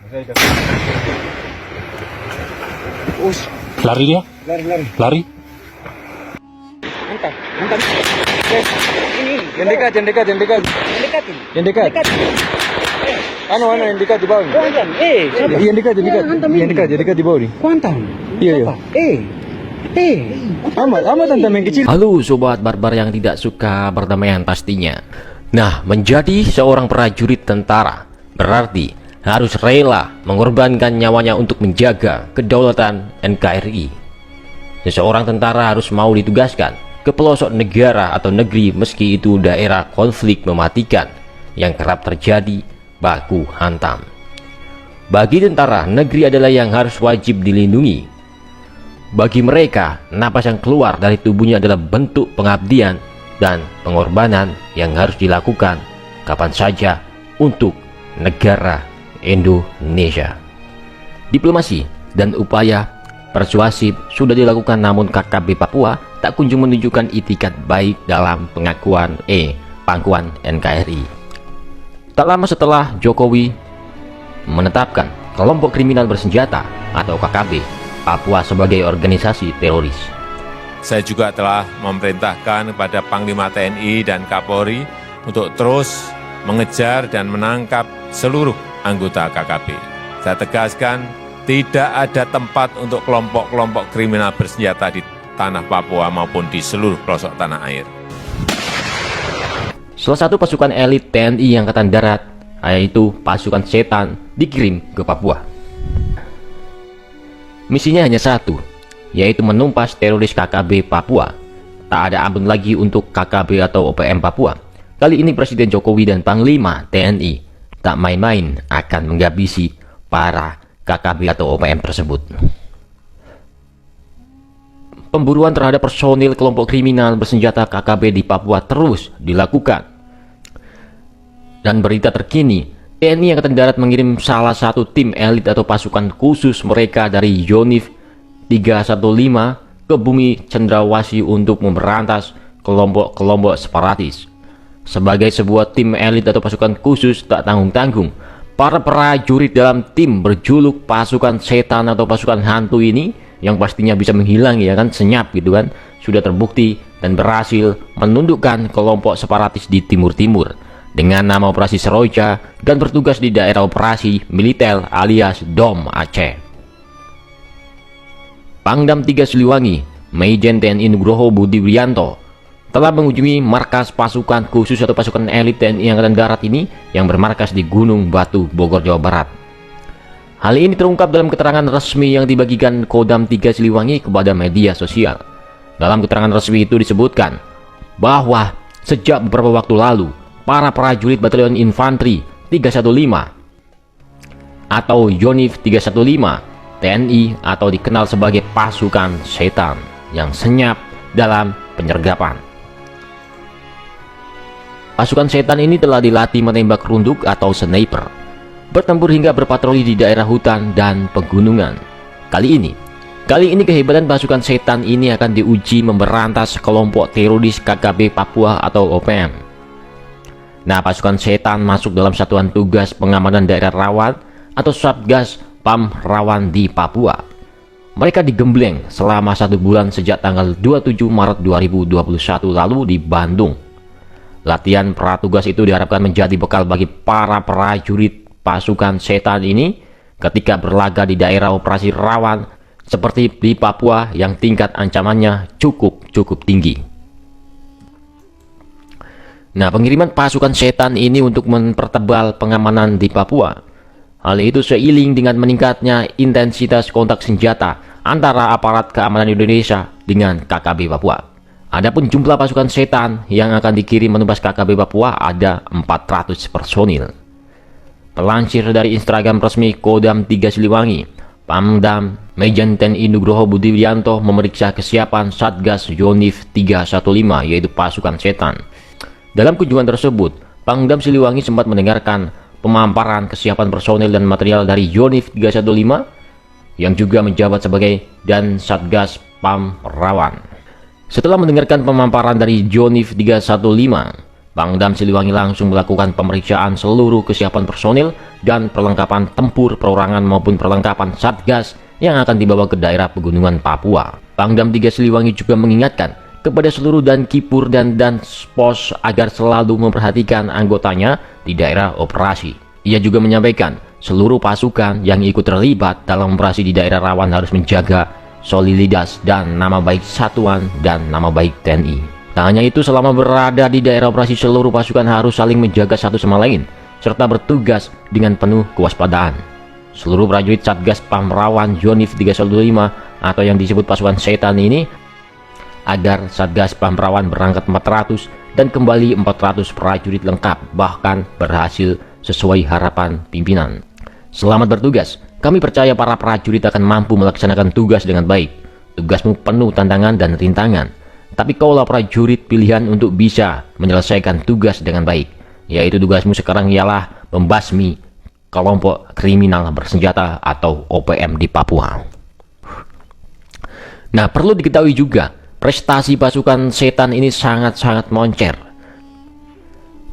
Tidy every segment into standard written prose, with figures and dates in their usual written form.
Us, Lari dia? lari. Lari? Mantap. Yes. Ini. Yang dekat. Yang dekat ini. Yang dekat. Anu yang dekat di bawah. Kuantan. Yang dekat. Yang dekat di bawah nih. Kuantan. Iya. Amat hantam yang kecil. Halo sobat barbar yang tidak suka perdamaian pastinya. Nah, menjadi seorang prajurit tentara berarti harus rela mengorbankan nyawanya untuk menjaga kedaulatan NKRI. Seseorang tentara harus mau ditugaskan ke pelosok negara atau negeri meski itu daerah konflik mematikan yang kerap terjadi baku hantam. Bagi tentara, negeri adalah yang harus wajib dilindungi. Bagi mereka, napas yang keluar dari tubuhnya adalah bentuk pengabdian dan pengorbanan yang harus dilakukan kapan saja untuk negara Indonesia. Diplomasi dan upaya persuasif sudah dilakukan, namun KKB Papua tak kunjung menunjukkan itikat baik dalam pangkuan NKRI. Tak lama setelah Jokowi menetapkan kelompok kriminal bersenjata atau KKB Papua sebagai organisasi teroris, saya juga telah memerintahkan kepada Panglima TNI dan Kapolri untuk terus mengejar dan menangkap seluruh anggota KKB. Saya tegaskan, tidak ada tempat untuk kelompok-kelompok kriminal bersenjata di tanah Papua maupun di seluruh pelosok tanah air. Salah satu pasukan elit TNI Angkatan Darat, yaitu pasukan setan, dikirim ke Papua. Misinya hanya satu, yaitu menumpas teroris KKB Papua. Tak ada ampun lagi untuk KKB atau OPM Papua. Kali ini Presiden Jokowi dan Panglima TNI tak main-main akan menghabisi para KKB atau OPM tersebut. Pemburuan terhadap personil kelompok kriminal bersenjata KKB di Papua terus dilakukan. Dan berita terkini, TNI Angkatan Darat mengirim salah satu tim elit atau pasukan khusus mereka dari Yonif 315 ke bumi Cendrawasih untuk memberantas kelompok-kelompok separatis. Sebagai sebuah tim elit atau pasukan khusus tak tanggung-tanggung, para prajurit dalam tim berjuluk pasukan setan atau pasukan hantu ini, yang pastinya bisa menghilang ya kan, senyap gitu kan, sudah terbukti dan berhasil menundukkan kelompok separatis di timur-timur dengan nama Operasi Seroja dan bertugas di daerah operasi militer alias DOM Aceh. Pangdam 3 Siliwangi, Majen TNI Nugroho Budi Wiyanto, telah mengunjungi markas pasukan khusus atau pasukan elit TNI Angkatan Darat ini yang bermarkas di Gunung Batu, Bogor, Jawa Barat. Hal ini terungkap dalam keterangan resmi yang dibagikan Kodam 3 Siliwangi kepada media sosial. Dalam keterangan resmi itu disebutkan bahwa sejak beberapa waktu lalu, para prajurit Batalion Infanteri 315 atau Yonif 315 TNI atau dikenal sebagai pasukan setan yang senyap dalam penyergapan. Pasukan setan ini telah dilatih menembak runduk atau sniper, bertempur hingga berpatroli di daerah hutan dan pegunungan. Kali ini kehebatan pasukan setan ini akan diuji memberantas kelompok teroris KKB Papua atau OPM. Nah, pasukan setan masuk dalam Satuan Tugas Pengamanan Daerah Rawan atau Satgas PAM Rawan di Papua. Mereka digembleng selama 1 bulan sejak tanggal 27 Maret 2021 lalu di Bandung. Latihan pratugas itu diharapkan menjadi bekal bagi para prajurit pasukan setan ini ketika berlaga di daerah operasi rawan seperti di Papua yang tingkat ancamannya cukup tinggi. Nah, pengiriman pasukan setan ini untuk mempertebal pengamanan di Papua. Hal itu seiring dengan meningkatnya intensitas kontak senjata antara aparat keamanan Indonesia dengan KKB Papua. Adapun jumlah pasukan setan yang akan dikirim menumpas KKB Papua ada 400 personil. Pelansir dari Instagram resmi Kodam 3 Siliwangi, Pangdam Majen TNI Nugroho Budi Wiyanto memeriksa kesiapan Satgas Yonif 315 yaitu pasukan setan. Dalam kunjungan tersebut, Pangdam Siliwangi sempat mendengarkan pemaparan kesiapan personel dan material dari Yonif 315 yang juga menjabat sebagai dan Satgas PAM Rawan. Setelah mendengarkan pemaparan dari Yonif 315, Pangdam Siliwangi langsung melakukan pemeriksaan seluruh kesiapan personil dan perlengkapan tempur perorangan maupun perlengkapan Satgas yang akan dibawa ke daerah pegunungan Papua. Pangdam 3 Siliwangi juga mengingatkan kepada seluruh Dankipur dan Danspos agar selalu memperhatikan anggotanya di daerah operasi. Ia juga menyampaikan seluruh pasukan yang ikut terlibat dalam operasi di daerah rawan harus menjaga soliditas dan nama baik satuan dan nama baik TNI. Tak hanya itu, selama berada di daerah operasi seluruh pasukan harus saling menjaga satu sama lain serta bertugas dengan penuh kewaspadaan. Seluruh prajurit Satgas Pamrawan Yonif 315 atau yang disebut pasukan setan ini agar Satgas Pamrawan berangkat 400 dan kembali 400 prajurit lengkap, bahkan berhasil sesuai harapan pimpinan. Selamat bertugas. Kami percaya para prajurit akan mampu melaksanakan tugas dengan baik. Tugasmu penuh tantangan dan rintangan. Tapi kaulah prajurit pilihan untuk bisa menyelesaikan tugas dengan baik. Yaitu tugasmu sekarang ialah membasmi kelompok kriminal bersenjata atau OPM di Papua. Nah, perlu diketahui juga, prestasi pasukan setan ini sangat-sangat moncer.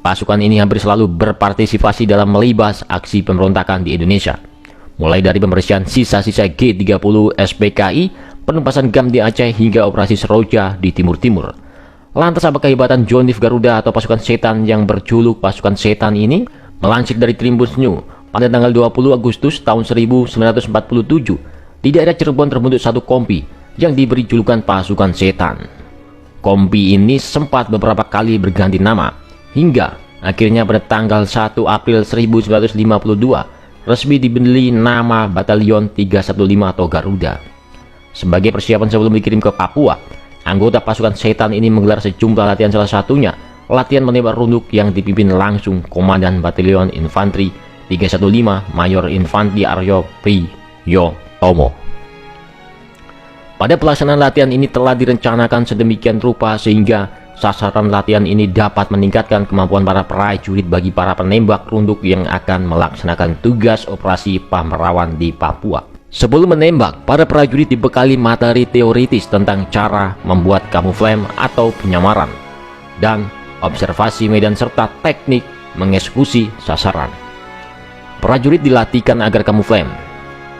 Pasukan ini hampir selalu berpartisipasi dalam melibas aksi pemberontakan di Indonesia. Mulai dari pembersihan sisa-sisa G30 SPKI, penumpasan GAM di Aceh hingga operasi Seroja di Timur-Timur. Lantas apa kehebatan Yonif Garuda atau pasukan setan yang berjuluk pasukan setan ini? Melansir dari Tribun New, pada tanggal 20 Agustus tahun 1947, di daerah Cirebon terbentuk satu kompi yang diberi julukan pasukan setan. Kompi ini sempat beberapa kali berganti nama, hingga akhirnya pada tanggal 1 April 1952 resmi diberi nama Batalion 315 atau Garuda. Sebagai persiapan sebelum dikirim ke Papua, anggota pasukan setan ini menggelar sejumlah latihan, salah satunya latihan menembak runduk yang dipimpin langsung Komandan Batalion Infanteri 315 Mayor Infanteri Aryo Priyotomo. Pada pelaksanaan latihan ini telah direncanakan sedemikian rupa sehingga sasaran latihan ini dapat meningkatkan kemampuan para prajurit bagi para penembak runduk yang akan melaksanakan tugas operasi Pamrawan di Papua. Sebelum menembak, para prajurit dibekali materi teoritis tentang cara membuat kamuflase atau penyamaran dan observasi medan serta teknik mengeksekusi sasaran. Prajurit dilatihkan agar kamuflase.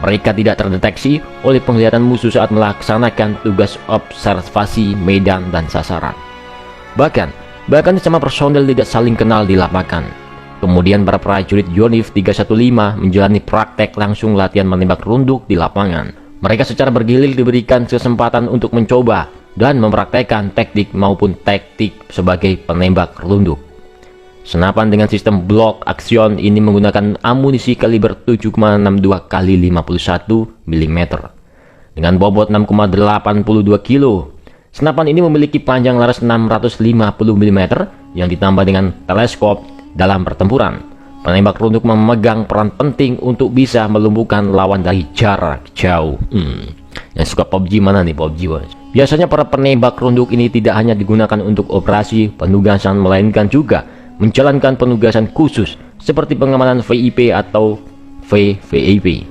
Mereka tidak terdeteksi oleh penglihatan musuh saat melaksanakan tugas observasi medan dan sasaran. Bahkan sama personel tidak saling kenal di lapangan. Kemudian para prajurit Yonif 315 menjalani praktek langsung latihan menembak runduk di lapangan. Mereka secara bergilir diberikan kesempatan untuk mencoba dan mempraktekkan teknik maupun taktik sebagai penembak runduk. Senapan dengan sistem blok aksion ini menggunakan amunisi kaliber 7,62 x 51 mm dengan bobot 6,82 kg. Senapan ini memiliki panjang laras 650 mm yang ditambah dengan teleskop. Dalam pertempuran, penembak runduk memegang peran penting untuk bisa melumpuhkan lawan dari jarak jauh. Yang suka PUBG mana nih PUBG bos? Biasanya para penembak runduk ini tidak hanya digunakan untuk operasi penugasan, melainkan juga menjalankan penugasan khusus seperti pengamanan VIP atau VVIP.